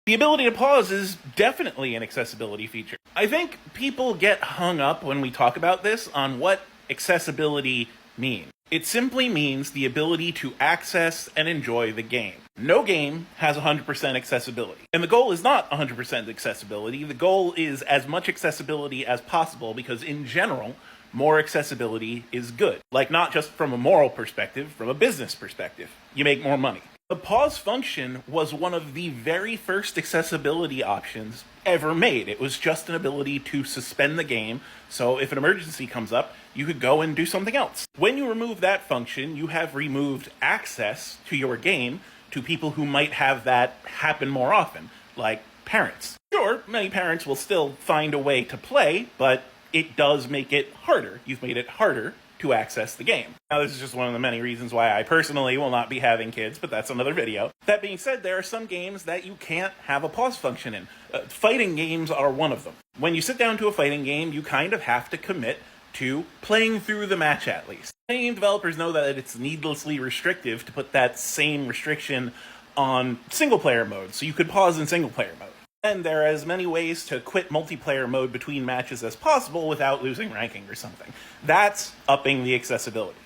The ability to pause is definitely an accessibility feature. I think people get hung up when we talk about this on what accessibility means. It simply means the ability to access and enjoy the game. No game has 100% accessibility. And the goal is not 100% accessibility. The goal is as much accessibility as possible because, in general, more accessibility is good. Like, not just from a moral perspective, from a business perspective. You make more money. The pause function was one of the very first accessibility options ever made. It was just an ability to suspend the game, so if an emergency comes up, you could go and do something else. When you remove that function, you have removed access to your game to people who might have that happen more often, like parents. Sure, many parents will still find a way to play, but it does make it harder. You've made it harder to access the game. Now, this is just one of the many reasons why I personally will not be having kids, but that's another video. That being said, there are some games that you can't have a pause function in. Fighting games are one of them. When you sit down to a fighting game, you kind of have to commit to playing through the match at least. Many game developers know that it's needlessly restrictive to put that same restriction on single-player mode, so you could pause in single-player mode. And there are as many ways to quit multiplayer mode between matches as possible without losing ranking or something. That's upping the accessibility.